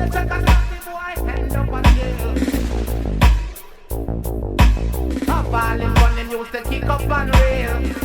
the check a dirty boy end up on jail. A falling gun them used to kick up and rail.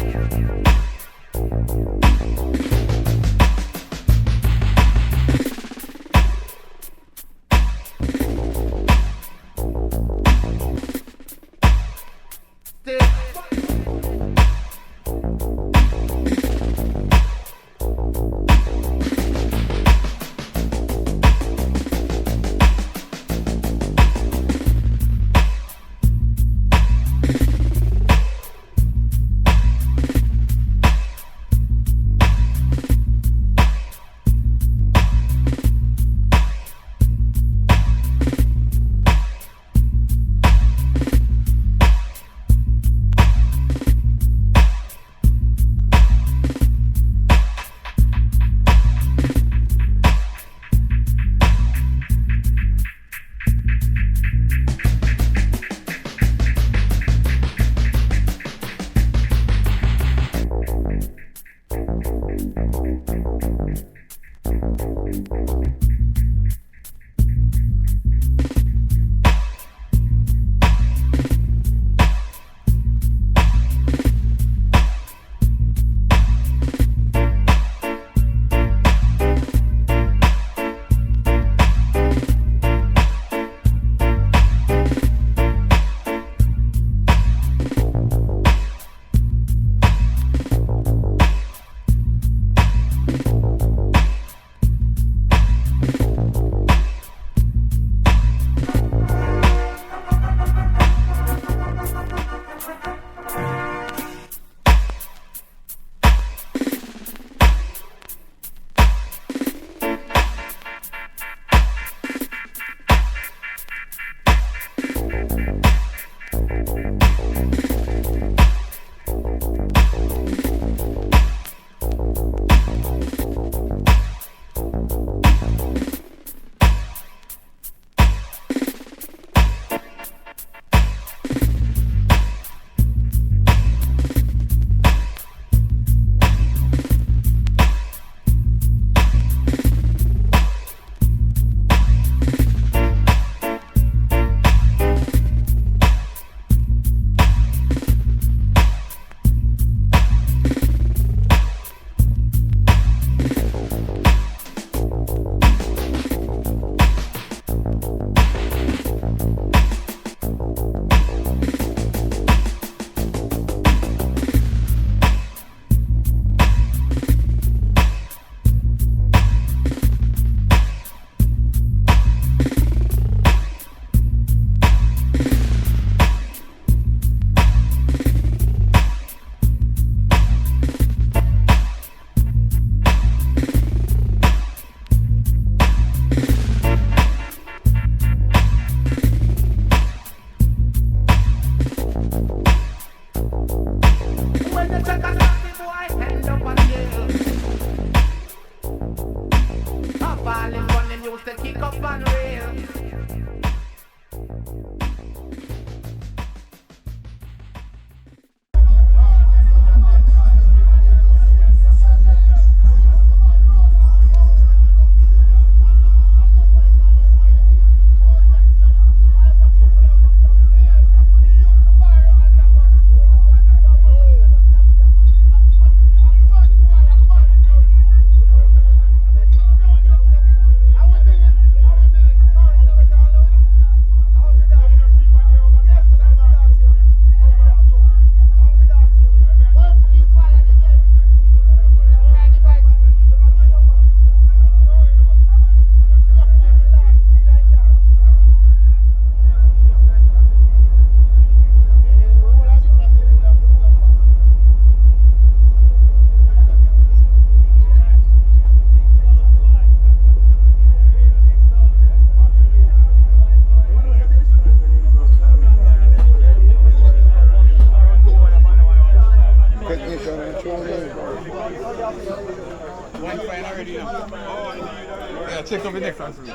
Yeah, check up the next one for me.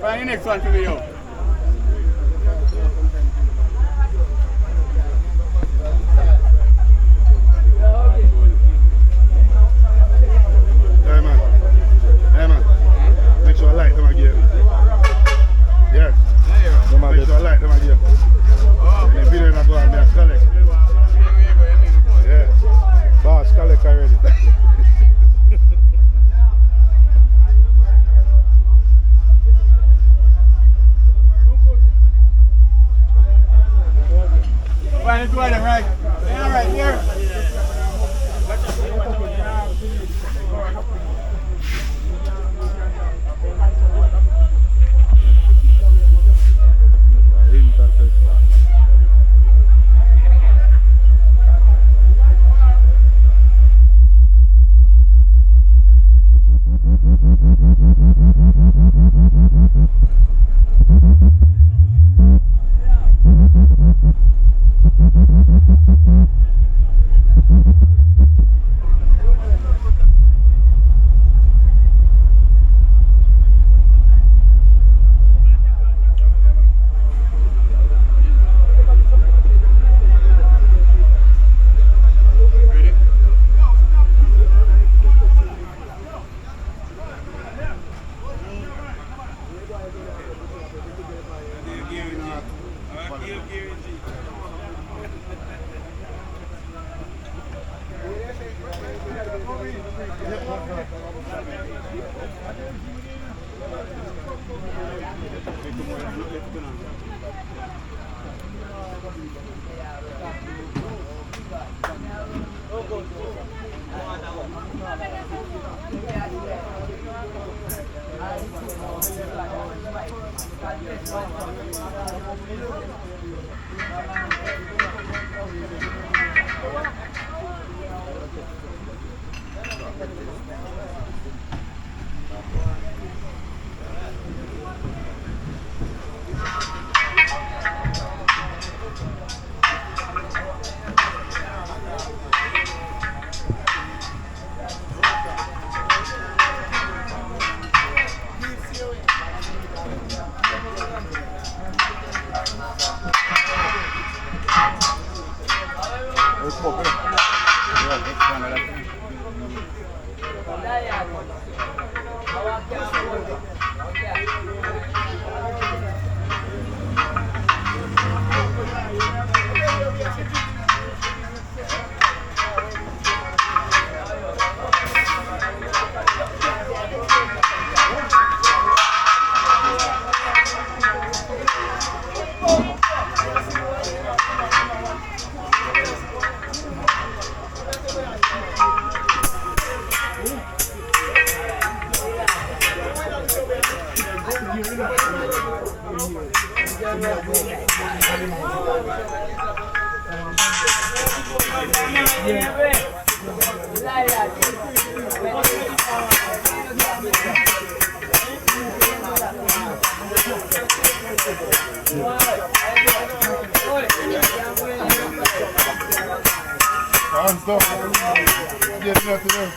Find the next one for me, yo. Find the two of them, right? Yeah, right here. Interceptor.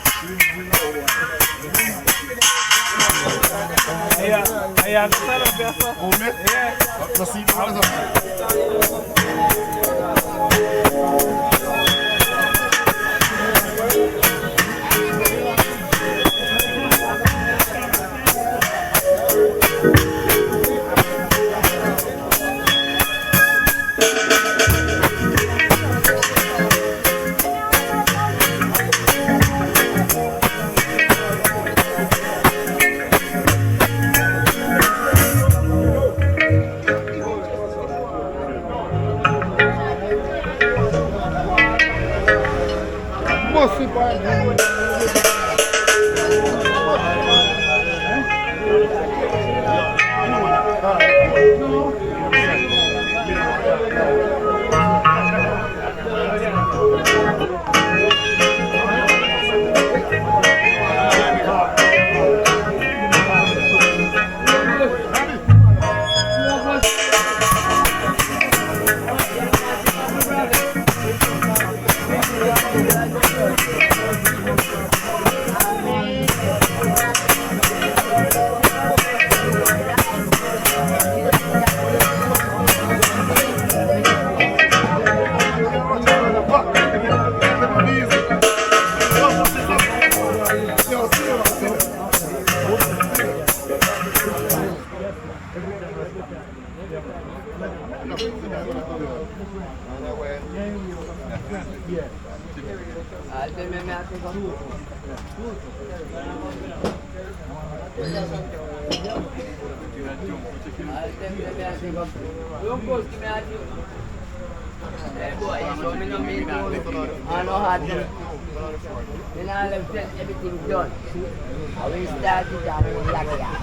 So me no mean to no hard. Then all of them, everything done. And we started and we lock it up.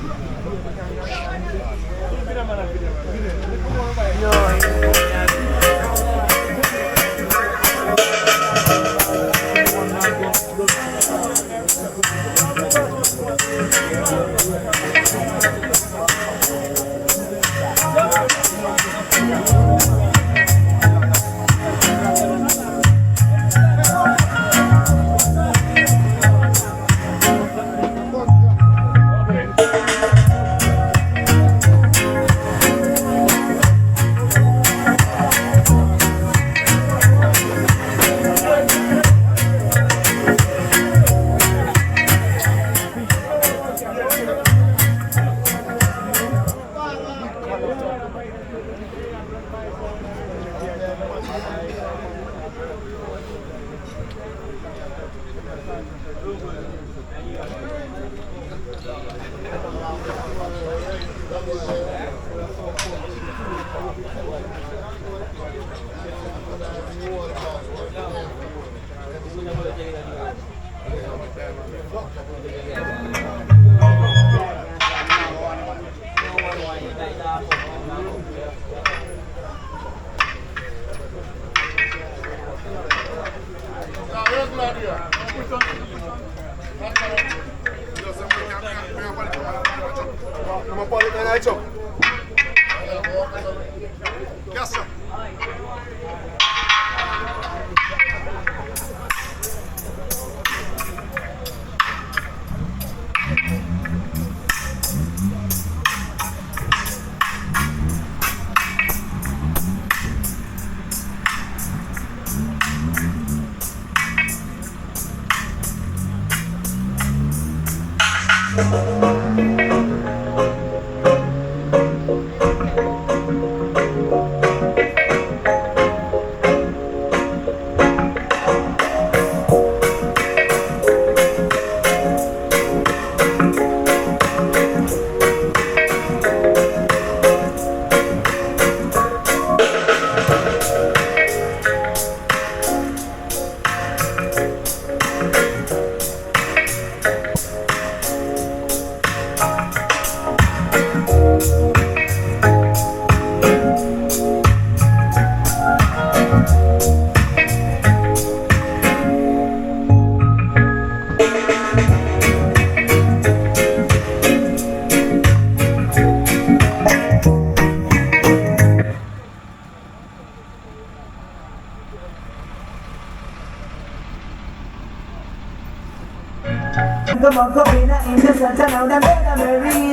Come on, come in, Interceptor, now the memory.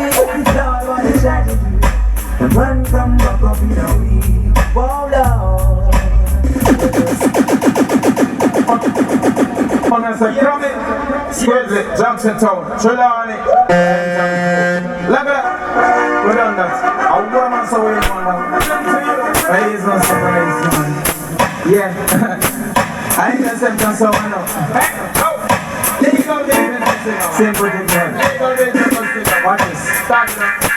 Lord, what a tragedy. The man come back up in a week. Wow, Lord. On us a coming. Squares it, Johnson Town, Trelawney. Look at that. We done that. I want to say we want now. He is not surprised, man. Yeah. I Interceptor, so I know. Same project, man. Watch this.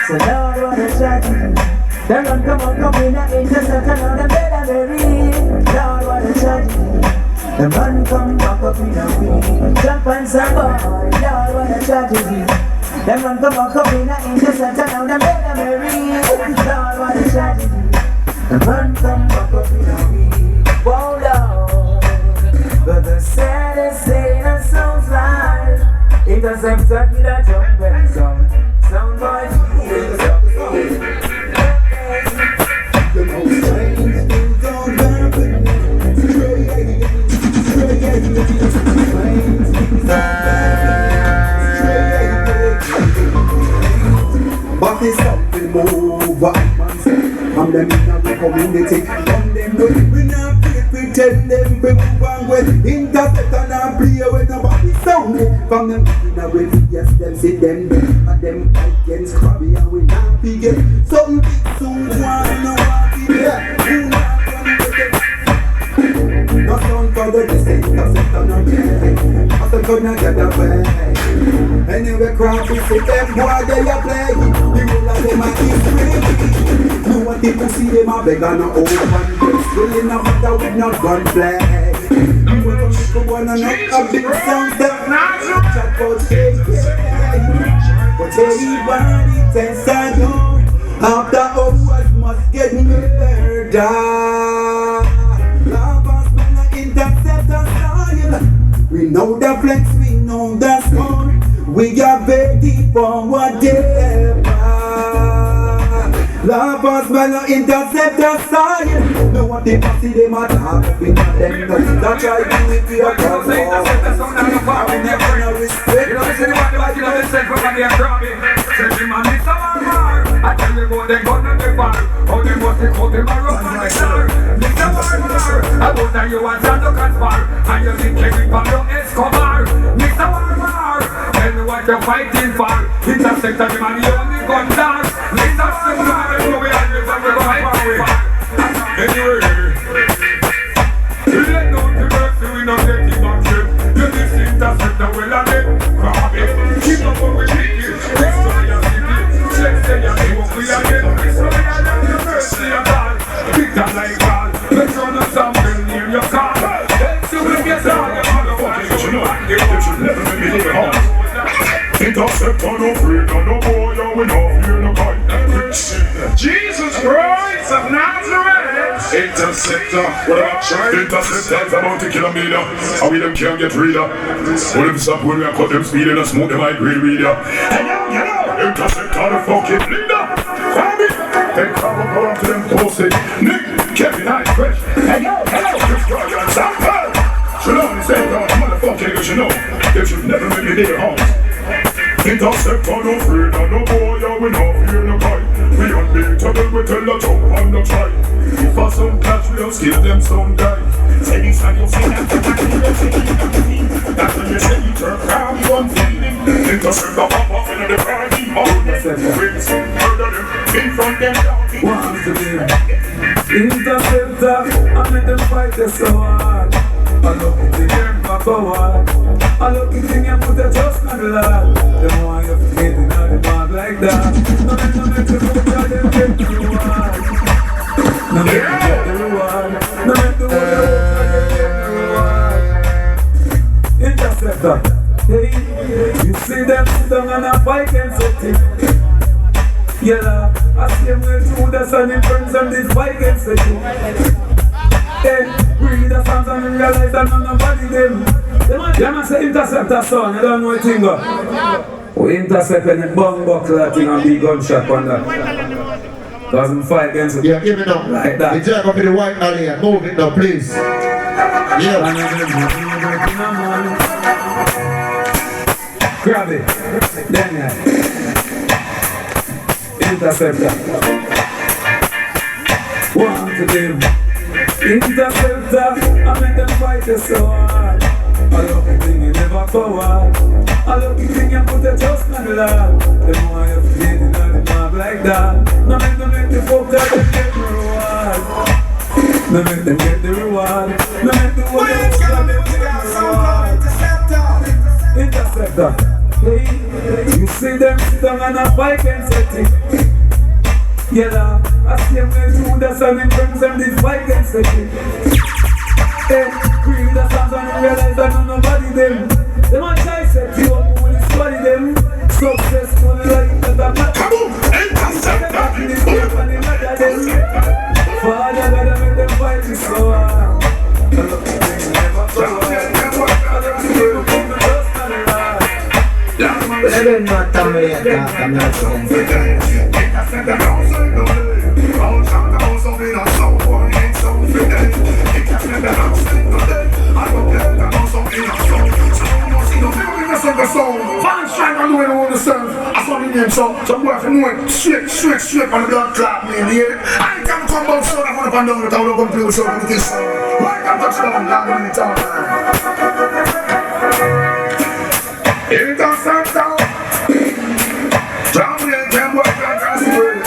So Lord, what a tragedy. The man come in, Interceptor, now the memory. Lord, what a tragedy. The man come back up in a week. Jump and some boy, Lord, what a tragedy. The man come in, Interceptor, now the memory. Lord, what a tragedy. The man come back up in a week. Wow, Lord. But the saddest thing that sounds like Interceptor, kid a jump and some boy feels up. The most strange things don't happen. But it's something more. I'm them in our community. From them we not pretend them we move on with Interceptor and play with nobody sound. From them in our way, yes, them see them and them against Krabby and we not begin. Something big soon, one no one be there. Who not gonna get it? No sound for the distance, Interceptor no care. I said gonna get away. Anyway, Krabby see them boy they a play. The whole of them a keep free. No one people see them a beg and a open. Still in a matter with no gunplay. I'm gonna make a one and a big sound that chat about but anybody tends to know after hours must get murdered. Lovers when I intercept a style. We know the flex, we know the score. We are ready for whatever. Lovers when I intercept a style. Know what they must see them at half. We not them know. That's why we do it with a crowd. We never know respect. You know, this is the one that you know, this is from the Abrami. Tell me, man, this is our war. I tell you about them gun and the fire. How they must take out them a rough and the star. This is our war. I know that you want to conspire. And you think Kevin Pablo Escobar. This is our war. Tell me what you're fighting for. Interceptor, the man, the only gun dance. This is our war. We always have to go fighting for. Anyway, we let down the mercy, we not get him back shit. You this interceptor well and it, grab it. Keep up what we make it, destroy your city. Check say you see what we are getting. Destroy your land, the mercy of God. Victor like God, let's run a sample near your car. Let's see we get all the motherfuckers. You know, you should never be in the house. Interceptor no free, no boy, we no fear no guy. Jesus Christ of Nazareth. Interceptor, what about trying? Interceptor is about to kill a meter. And we them can't get rid of. When them stop when we cut them speed and smoke them like green reader. Hello, Interceptor the fucking leader. Call me. Take cover, go up to them pussy. Nick, Kevin, I fresh. Hello, destroy your sample. Should only say God, motherfucker, you know. They should never make it their homes. Interceptor no free, no boy, we no fear no guy. We unbeatable, we tell the jump and no try. If for some catch, we'll kill them someday. Say this and you say that, that's when you say you turn around, you unfeeling. Interceptor pop off in the party, wins, murder them, in front them down. Once again, Interceptor, I made them fight this so hard. I look at the game back forward. I look at the thing and put a trust on the lad. Them want you to get in the bag like that. No make the foot of them get the reward. No make them get the reward. No make the way get the reward. Interceptor, hey, you see them sit down and a fight and set it. Yeah, I see them way through the sun in friends and this fight and set it. Hey, read the songs and realize that nobody them. Them a say Interceptor son, you don't know a thing go. We intercept any bomb buckler thing and big gunshot on that. Doesn't fight against it. Yeah, give me now. Like that. The jack up in the white alley and move it now, please. Yeah. Grab it. Then yeah. Interceptor. One to them. Interceptor, I make them fight the so hard. I love the thing you never forward. I love the thing you put a trust on the lad. Them want you to get in the bag like that. No make the folk that them get the reward. No make them get the reward. No make the world that them get the reward. Interceptor, hey, you see them sit down and a fight and set it. Yeah, I see them way through the sun in friends and this fight and set it. Hey, read the songs and realize that nobody them. Them a try set you up with this body them. Successful like that I'm not. Come on, Interceptor. Father gotta make them fight this so hard. I love the thing never so hard. I love the thing people just not alive. Let them not tell me that I'm not saying. Fans trying to do it on the sun. I saw the name, so some boy from went straight on the blood clot, man. I ain't come back so I want to find out that I don't come play with something with this. Why can't touchdown down in the town? Interceptor. Down there, can't work out as well.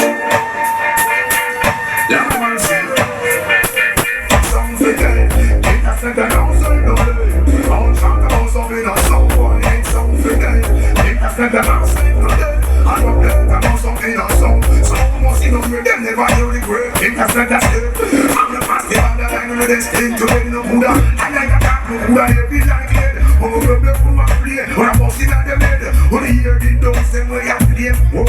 Yeah, man, see. Some say Interceptor now, so you know. All shout about something or someone ain't some for them. Interceptor now, so you know. I don't care about something or someone. Some must see them with them, never hear the great. Interceptor still. I'm the past, with this thing to get no Buddha. I like a cat, no Buddha, every like it. Oh, the fool I play, when I'm busting at the bed. Oh, the ear did don't say where you play. Oh,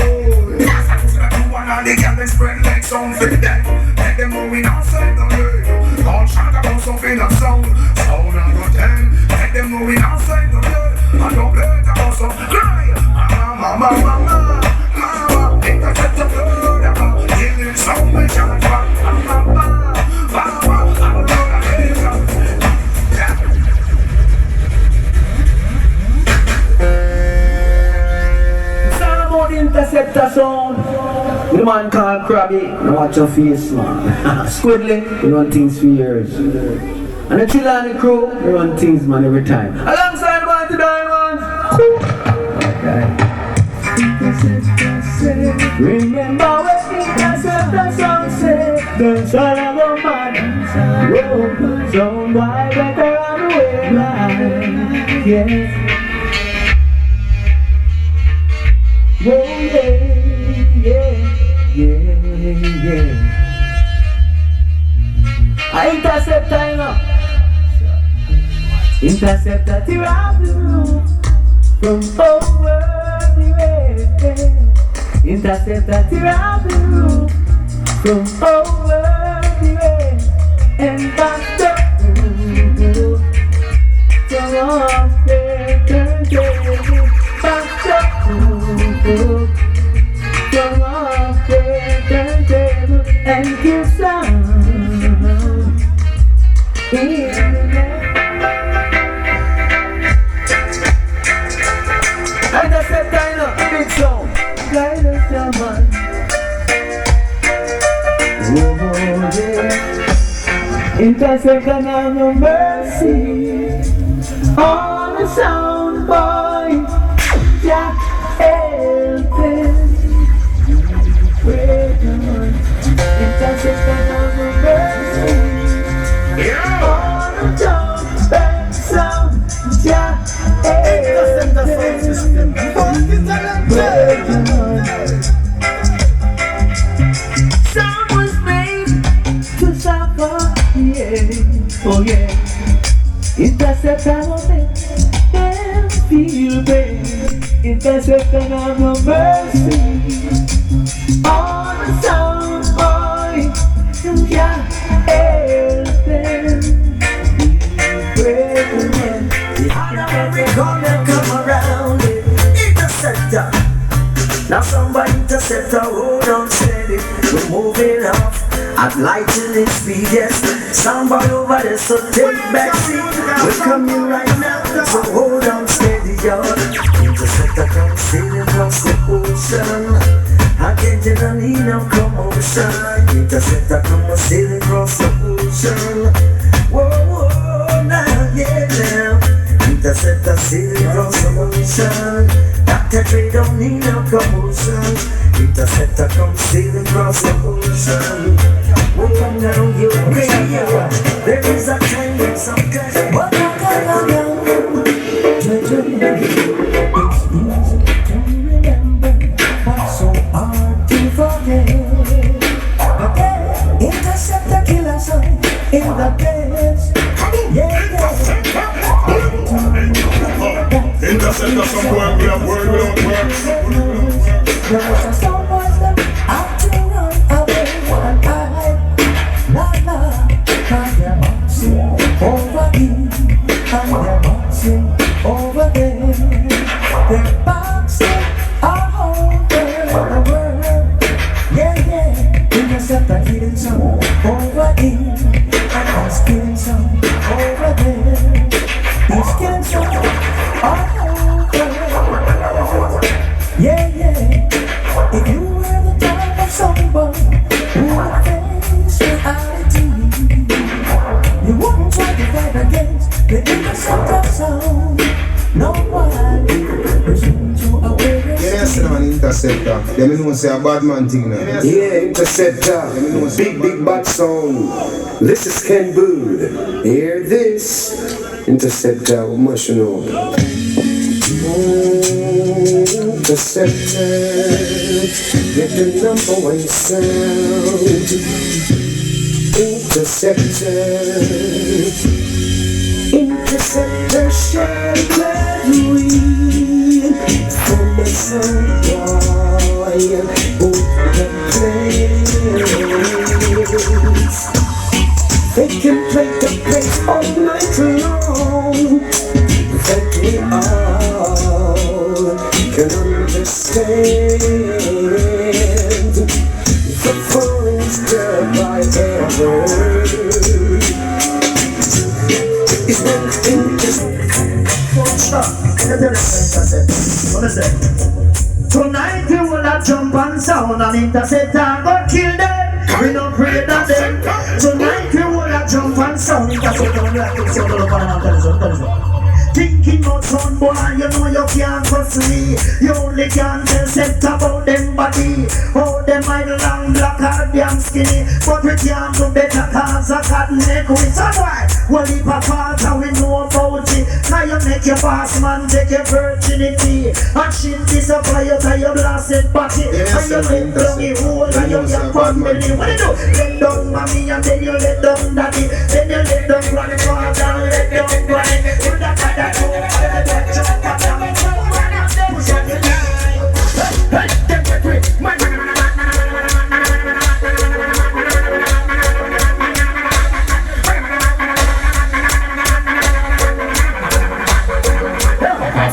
yes, I was gonna do one and they can spread like some for them. Let them moving outside the world. Don't shout about something of sound. Sound on the 10. Let them moving outside the world. I don't play about some cry. Mama, mama, mama, mama. Interceptor blood. Killing some way, shout back. Mama, mama, I'm gonna hate you. Interceptor sound. The man called Krabby. Now watch your face, man. Squiddly, we run things for years. And the Chilani crew, we run things, man, every time. Alongside man to Diamonds. Okay. Remember when Interceptor song said, don't shut up on my dance. Sound wide better on the way line. Yeah. Oh yeah. I interceptor, you know. Interceptor throughout the room, from over the way. Interceptor throughout the room, from over the way. And back up, from off the turntable, back up. Come off the turntable and give some in the night. And I said, Dino, big song. Guide us, German. Oh, yeah. Interceptor, now no mercy on the sound boy. Jack. Interceptor of the mercy. On the top back sound. Interceptor sound system. Sound was made to suffer. Yeah. Oh yeah. Interceptor of it. And feel pain. Interceptor of no mercy on the sound boy. Yeah, everything. The harder we come around it. Interceptor. Now somebody interceptor, hold on steady. We're moving off at lightning speed, yes. Somebody over there, so take back seat. We're coming right now, so hold on steady, y'all. Interceptor come sailing across the ocean. I can't tell no need no commotion. Interceptor come sailing across the ocean. Whoa, whoa, now, yeah, now. Interceptor sailing across the ocean. Dr. Dre don't need no commotion. Interceptor come sailing across the ocean. Whoa, come down your radio. There is a time when some guys walk around. It's easy to remember, but so hard to forget. Okay, Interceptor killer song in the dance. Yeah. Interceptor some work, we have work, we don't work. There was a song was them out to run away and hide. La, cause they're boxing over here and they're boxing over there. They're boxing all over the world. Yeah. Interceptor killing some over here and he's killing some over there. He's killing some all over. Yeah. If you were the type of someone who would face reality, you wouldn't try to fight against the Interceptor sound. No one listen to a way. Yes, man, Interceptor. Let me know say a bad man thing now. Yeah, Interceptor. Big bad sound. This is Ken Bood. Hear this? Interceptor, what must you know? Interceptor, get the number one sound. Interceptor sheltered we from the sun boy who can place. They can play the place all night long. That we all can understand. The foreign's dead by their word. It's not tonight we will not jump and sound and Interceptor go kill them. We don't pray that them. Tonight we will not jump and sound Interceptor we have to see all over and thinking about son boy, you know you can't trust me. You only can tell set about them body. Oh, them idle long black or damn skinny. But we can't do better cause a cotton neck with some boy. Well, if a part and we know about it. Now you make your boss man take your virginity. And shit disappear you to your blasted body. And you let down the hole and you can family. What you do? Let down mommy and then you let down daddy. Then you let down grandfather and let down granny.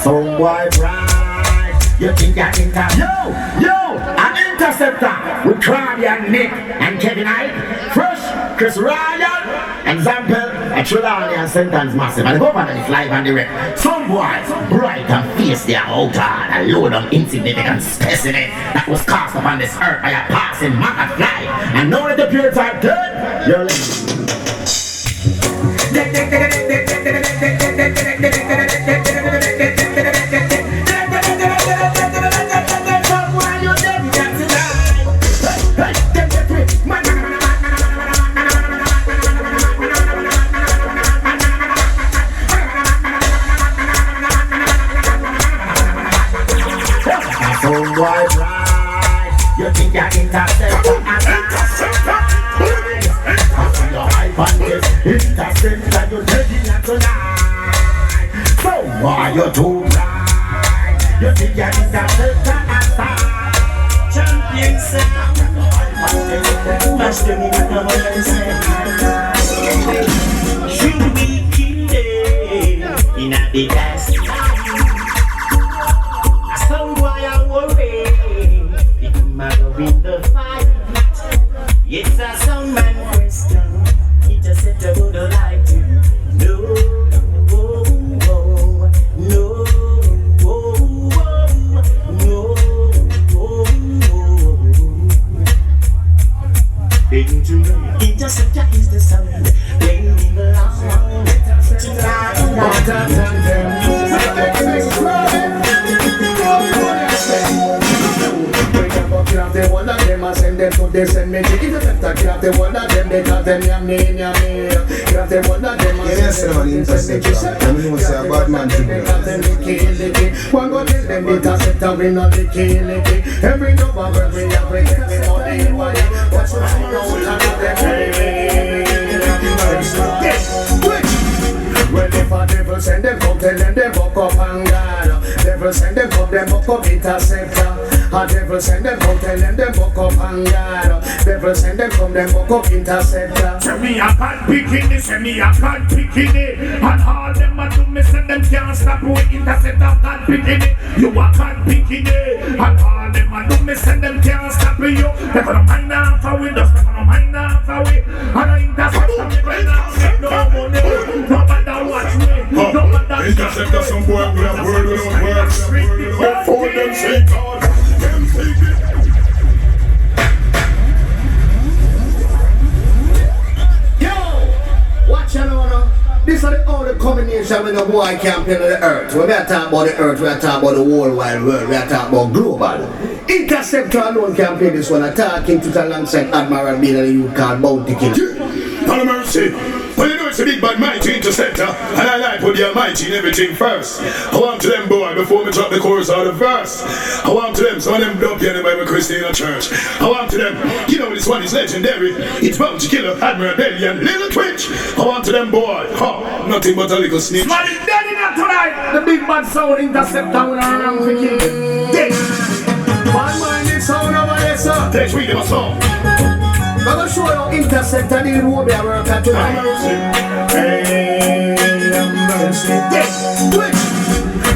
Some boy pride, you think that Yo, an Interceptor with Crowley and Nick and Kevin Ike, Fresh, Chris Ryan, example, a Trelawney and Sentence Massive, and the government is live and direct. Some boys, bright and fierce, they are out hard, a load of insignificant specimen that was cast upon this earth by a passing market fly, and now that the purities are dead, you're you think you're Interceptor? Interceptor, you're taking it tonight. So why you too bright? You think you're Interceptor outside? Champion sound. Mash them in the one should we kill them in a big ass? Some boy I worry. In the fight, it's a song man question. Interceptor would like to know. Interceptor is the sound playing in the long they one of them and send them to the send me to Interceptor. Grab the one of them because them yummy. Grab the one of them and send them to Interceptor. I'm going to say a bad man to me. One go tell them Interceptor we not the licky. Every number we have we get the money money. What's the matter out of them? Well, if a devil send them come, tell them they buck up and God. Devil send them come, them buck up Interceptor. A devil send them come, tell them they buck up and God. Devil send them come, them buck up Interceptor. Send me a bad bikini, send me a bad bikini. And all them a do me, send them can't stop with Interceptor bad bikini. You a bad bikini. And all them a do me, send them can't stop with you. They gonna mind off a window, they gonna mind off a way. And I Interceptor me right now, no money. No matter what way, no matter. Interceptor some boy with a word without words. For them say God, them take it. Yo, watch out now. This is the only combination when a boy can't play on the earth. When we are talking about the earth, we are talking about the whole wide world, we are talking about global. Interceptor alone can play this one. I'm talking to alongside Admiral Bill and you call Bounty Killer. Have mercy. Well, you know it's a big bad mighty interceptor, and I like put the almighty in everything first. I want to them, boy, before me drop the chorus or the verse. I want to them, some of them dub here in the Bible Christian Church. I want to them, you know this one is legendary. It's bound to kill Admiral Belly and Little Twitch. I want to them, boy, nothing but a little snitch. Man, it's dead in here tonight. The big bad sound interceptor with our wrong thinking. One mind is sound over there, sir. Let's read them a song. I'm gonna show you interceptor the road they work at tonight.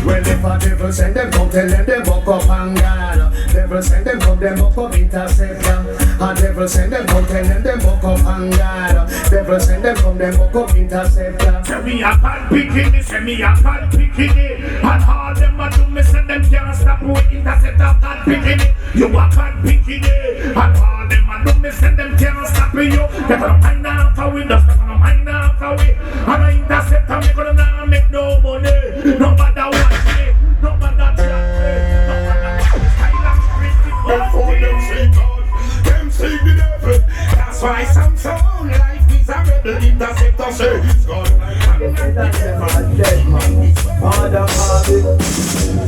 Well, if a devil send them, come tell them they buck up and God. Devil send them, come them buck up interceptor. A devil send them, come tell them they buck up and God. Devil send them, come them buck up interceptor. Say me a bad bikini, say me a bad bikini. And all them a do me, say them can't stop me. Interceptor bad bikini. You a bad bikini. And all them a do me, say them can't stop me. You never mind now for we, just never mind now for we. And I interceptor me gonna not make no money. No matter what. No matter Before them see God, them see the devil. That's why some sound life is a rebel. Interceptor says God. Dead man, Father Harvey.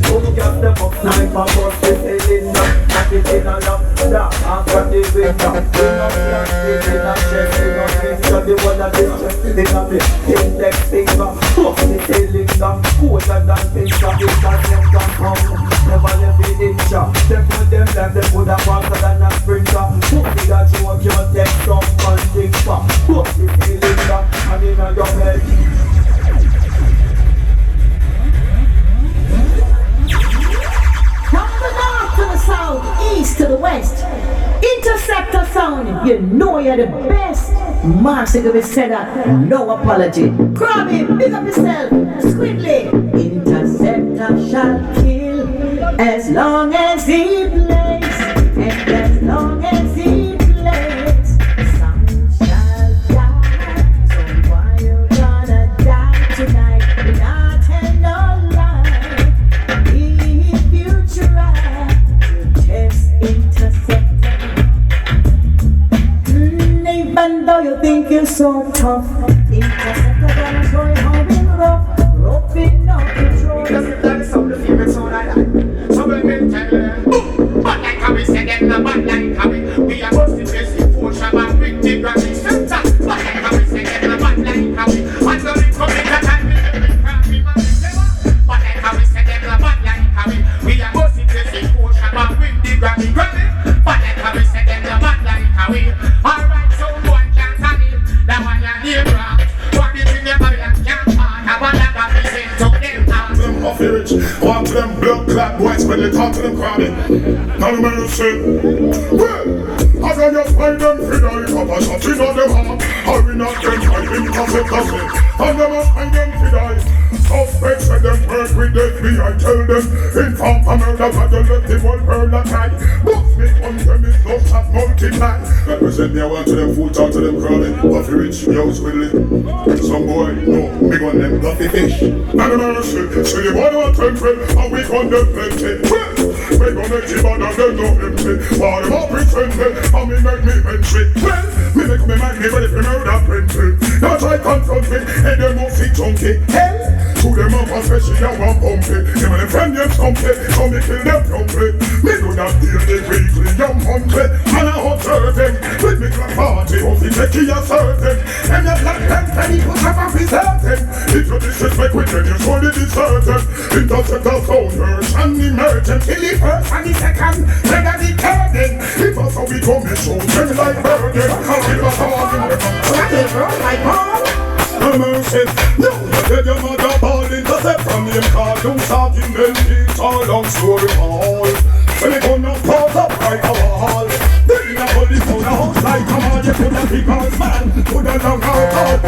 Who got them up sniper, but they say in the knock it in a lock, that after the winter. We not plastic in a chest, we not picture the one that is just in a bit. Index finger, fuck the cylinder, colder than picture, it's a them can come. Never left it in shop. They put them down, they put a faster than a sprinter. Fuck the that you want your text from one thing for. Fuck the cylinder, and in a your head. From the north to the south, east to the west, Interceptor sound, you know you're the best. Marcy gonna say that, no apology. Krabby, big up yourself, Squidly. Interceptor shall kill as long as he plays, and as long as he plays, some shall die. So why you gonna die tonight? Not tell no lie. If you try to test Interceptor, even though you think you're so tough, Interceptor gonna show you how we rough, roughing out control. That is some of the favorite sound I like. So when men tell them, but like how we say them, not bad like how we are busting this in four shabba, big dig and big center. But like how we say them, not bad like how we, and so we come in that time, we can't be mad with them. But like how we say them, not bad like how we are busting this in four shabba, big dig and big center. But like how we say them, not bad like how we, alright, so one can't stand it, that one you're here wrong. What is in the body and can't find, I want that we say to them out. Them off your rich, walk to them blood clap boys when they talk to them crabby. Now the man say, well, as I just find them free, I cup a shot in on them heart. How we not them fighting Interceptor say, and them must find them free die. Suspects when them work with me, I tell them, inform for murder, but you let the whole world attack. But me on them is no shot multiply. Represent me, I want to them food, talk to them crabby. Off your rich, yo, Squidly. Some boy, no, big on them fluffy fish. Now the man say, so you want to attend friend, and we on them plenty. Well, we gon' make you bad and them no empty. While them all pretend me, and me make me entry. Well, me make me mind me ready for murder plenty. Now try confront me, and them won't see chunky. Hell, to them up especially I want bumpy. Them and them friend them stumpy, so me kill them promptly. Me do not deal the weekly, young monthly. And I hot certain, with me clap party, hope you take you certain. And you black them, and you put up a certain. If you disrespect with them, you surely deserve them. Interceptor phone, urge and emergent. Kill the first and the second, then the third. If us how we come, we show them like burden. I'll give us all in the mouth. So they run like ball. No mercy, no, let your mother ball. Intercept from him, cartoon starting them. It's all long story all. When they gonna pause up like a wall. Then a body for the house like a man. You put a big house man, put a long out.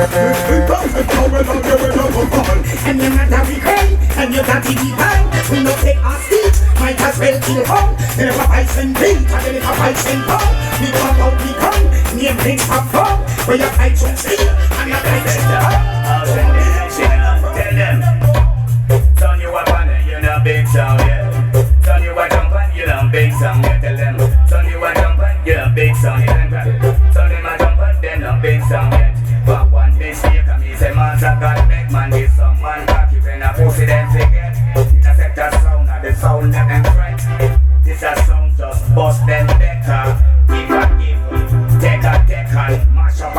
Interceptor will not get rid of a ball. And you're not a cry, and you're not a divine. We no take our seat, might as well kill home. Then if a fight and beat, and then if a fight and bomb. We come out, we come, me and things have fun. Where you fight to see, and you fight to I'll send tell them. Turn you up on it, you're not big sound, yeah. Turn you a jump and you're not big sound, yeah. Tell them. Turn you a jump and you're not big sound, yeah. Turn them a jump and they're not big sound, yeah. But one day see Once I got big man, this some man cocky when I pussy them forget. Interceptor sound at the sound them and fret. This a sound just bust them better. Give a give, take and mash up,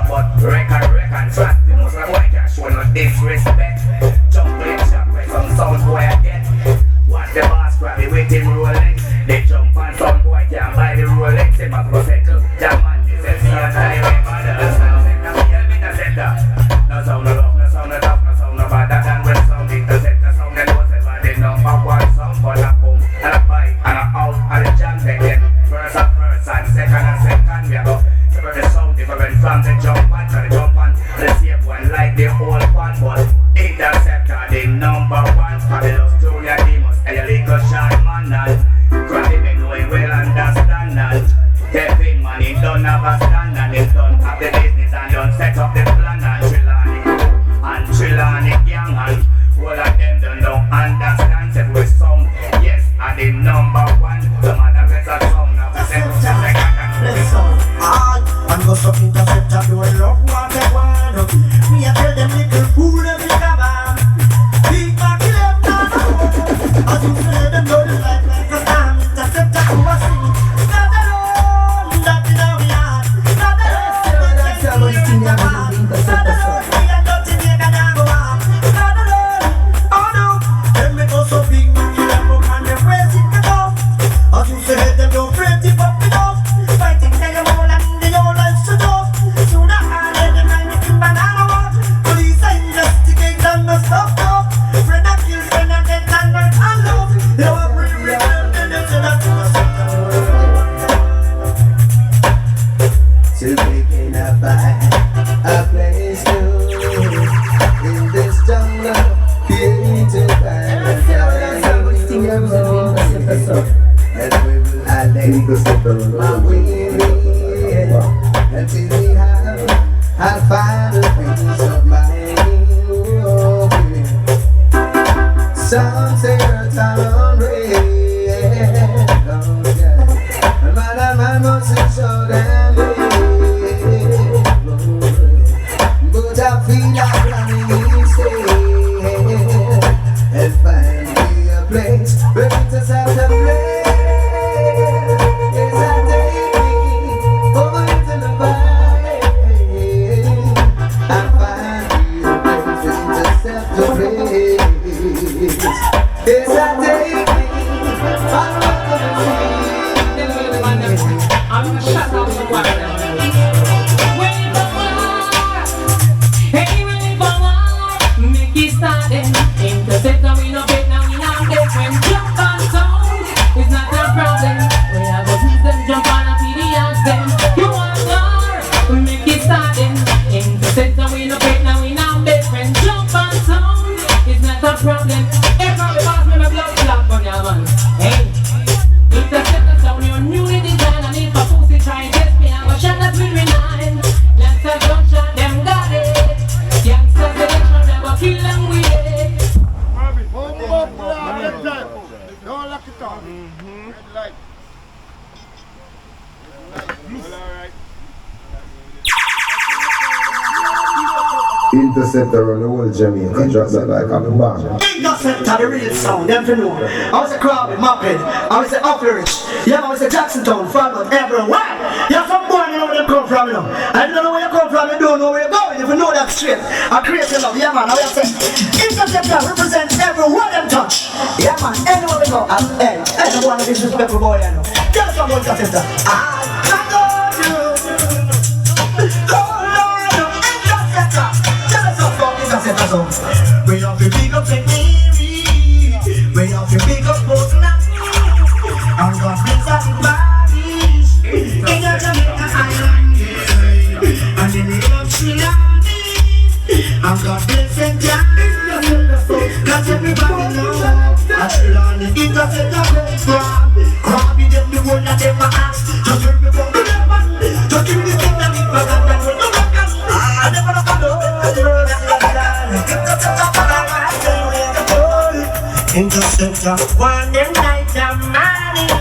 but reckon trust the most of the boy can't show no disrespect. Jump in shop where some sound boy I get. Watch the boss grab it with him Rolex. They jump on some boy can't buy the Rolex. Him a go settle, that man this is me and I remember the sound. No sound no love, no sound no tough, no sound no better than when sound interceptor sound. They know ever the number one sound, but a boom and a bite and a out and a jam again. First and second we a go. Different sound, different from the jump on, to the jump on. The same one like the whole one, but interceptor the number one. Fabulous Junior Demos, and your little short man and grab him and know he will understand and step in man, he don't have a stand and he don't have the business and don't set up the plan and chill on the gang and all of them don't understand say we sound, yes, and the number one. Some other better sound of the second. I'm go suck interceptor, do a love what they want. Me I tell them little fool them in a van. Big Mac left down the road. As you say them know the life like a damn interceptor who was singing. Not alone, that in our yard. Not alone, that's how we sing the man. Not alone, we are not in here and I go out. Not alone, oh no. Them make us so big Mac left up and them raising the dog. As you say them don't pray tip up the dog. Fighting they go all and they all like to talk. Soon I let them and make him banana walk. Police are investigate and no stop talk. Friend I kill friend and dead and not and love. They were pretty real and they said that to us. To making a place new in this jungle, created by and we will my weary until we have I'll find a peace of mind. Some say earth are red, and man must show them but I feel like running instead and find me a place where it is out of place. Interceptor, we no bet now, we not bet when jump on sound. It's not a problem. We have to use them, jump on a PDS them. You want more? Make it start then. Interceptor, we no bet now, we not bet when jump on sound. It's not a problem. Everybody pass me my blood clot on your man. Hey, interceptor sound, your newly designed, and if a pussy try and test me, I'm a shot that will remind. Let's a gunshot, them got it. Youngsters selection, never kill them with it. Don't lock it on. Red light. Alright. Interceptor on the whole Jamaica, drop that like a bomb. Interceptor, the real sound, them to know. I was a crowd in Muppet, I was a Upperich, yeah, I was a Jackson Town, Farmers, everywhere. You have some boy, you know where they come from, you know. I don't know where you come from, you don't know where you're going. If you know that straight, I create a love, yeah man, I will say. Interceptor represents everywhere them touch. Yeah man, anywhere we go, hey, I don't want to disrespectful boy, you know. Tell us about Interceptor. I know you. We have to pick up technique, we have to pick up Portland, and God bless everybody's in the Jamaican island, and the name of Trinity, and God bless St. John, that everybody knows, that Trinity Interceptor goes from, Crabby them the one that them ask, just bring me from the lemon, just give me the thing that we forgot that we don't rock us, I never look at those. Interceptor, one them night and morning,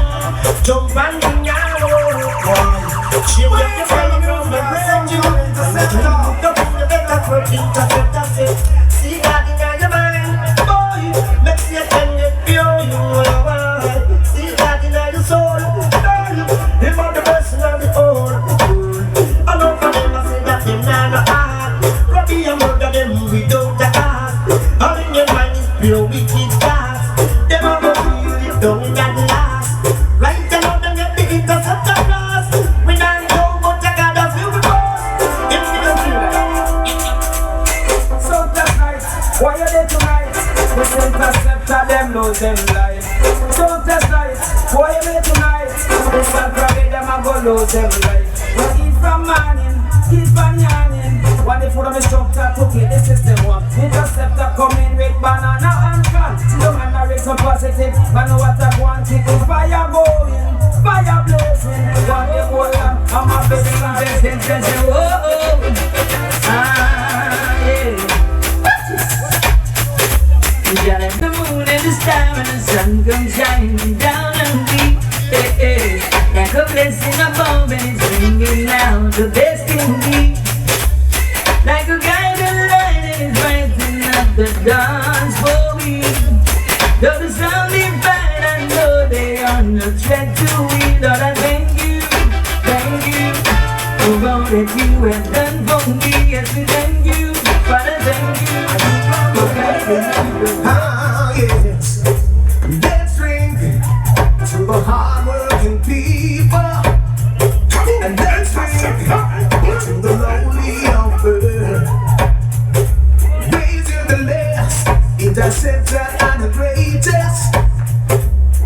jump on the narrow one. She will be telling you the brain, you interceptor. Don't be the better But Interceptor say, see that in your mind, boy, makes you can get pure, you are. See that in your soul, girl, him are the best of the whole world. I know for them I say that them not no heart. Robbie and murder them without the heart. All in your mind is pure wicked thoughts. Them are go feel it down in that last. Right now them get the Interceptor blast. We don't know but I gotta feel the boss. If you don't feel it. So tonight, why are they tonight? This Interceptor them lose them life. So tonight, why are they tonight? This Interceptor them a go lose them life. We eat from morning, keep on yarning. When the food of the structure took it, this is the one. Interceptor coming with banana and can. No man narrate so positive, but know what I want. Keep the fire going, fire blazing. One day go on, I'm a baby and whoa, yeah. We got the moon and the star and the sun comes shining down on me. Like a blessing above and it's bringing out the best in me. Like a guiding light and it's brightening up the dance for me. Though the sound is bad, I know they on the track to it. Lord, I thank you for all that you have done for me. Yes, we thank you, Father, thank you. Ah, yes. Let's drink to the hard-working people, and let's drink to the lonely of earth. Raise the last, Interceptor and the greatest,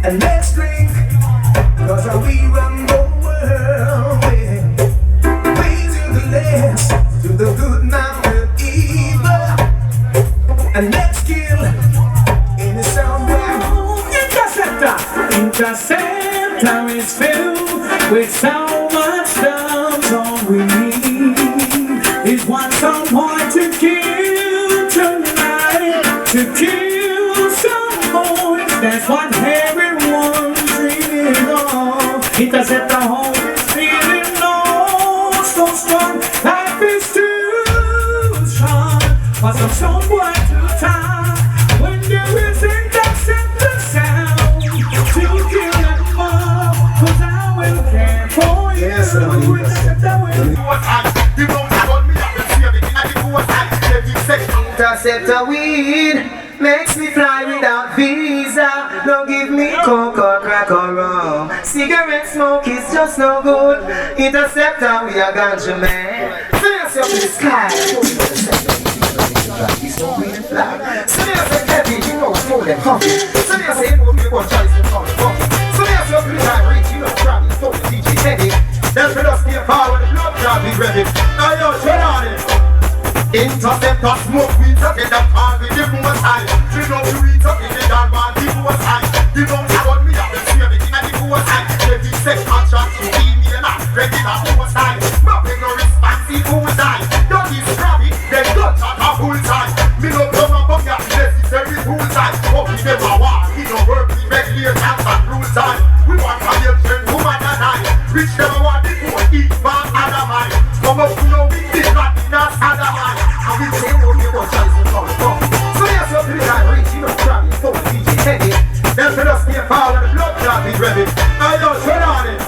and let's drink, cause we run the world. Raise the last to the good and the evil, and let's kill any soundwave. Interceptor is filled with so much love. All we need is one someone to kill tonight, to kill some boys. That's what everyone's dreaming of. Interceptor home is feeling no so strong. Life is too strong for some someone to time. When there is Interceptor sound to kill them all, 'cause I will care for you. Yes, Interceptor will Interceptor weed makes me fly without visa. Don't give me coke or crack or rum. Cigarette smoke is just no good. Interceptor, we are ganja man. Fierce up in the sky. He's so green and fly. So there's a heavy, you know what's more than coffee. So there's a hit, we'll go Charlie's and call it coffee. So there's a green high reach, you know, traveling, so the DJ heavy. Then for us, get power, the blood job be ready. Now yo, turn on it. Interceptor smoke, we took it up on the give more time. We know we took it down, man, give more time. You know what me up and see everything at the more time. Every sex contract, you see me and I'm ready to more time. Nothing no response, see who is I. Don't be scrappy, they don't talk a full time. Me no come up on your necessary full time. Hope you never want, we no work, we make clear chance and rule time. We want to help them, woman and I. Reach them want the poor, eat man and a man. Come up to know we did not in us and a man. And we say, oh, you want Charlie's and call it coffee. So there's your pretty high reach, you know, traveling, so the DJ heavy. Then for us, get power, the blood job be ready. Now yo, turn on it.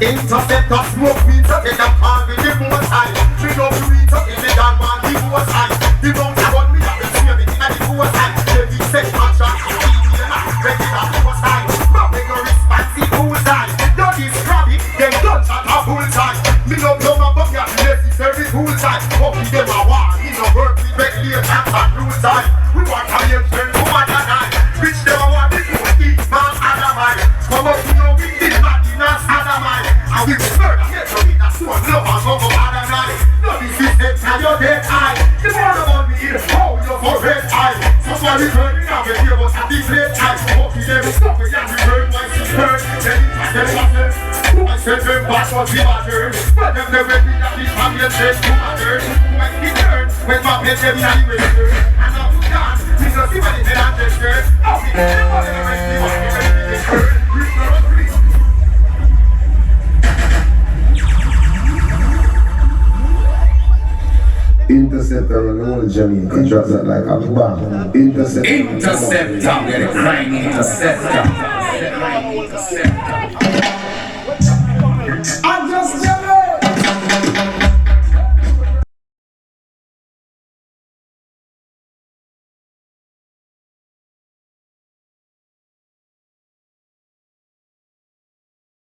Interceptor smoke, we took it up and we give more time. We know we took it down, man, give more time. You don't want me up and see everything at the more time. Every sex contract, you see me and I'm ready to more time. Nothing no response, see who's I. Don't be scrappy, they don't chat a full time. Me no come up on your necessary full time. Hope you them a war, we no work, we make clear chance and rule time. We want to help them, woman and I. Reach them a war, they do eat man and a man. Come up, you know we did not in us and a man. And we murder, get to eat a sword, love and go for man and I. No resistance, and your dead eye. The more about me, oh, you're for red eye. Somebody burning out with you, but at the plate time. Hope you never stop it, and we burn my sister. Then I said them back was the matter. But them never be that the champion says to matter. When he turned, when my pet them not even sure. And now you can't, we don't see what it is and gesture. How we can never see what it is and gesture. Interceptor on the whole Jamaica. Drop that like a bomb. Interceptor. Interceptor, we're the crime interceptor.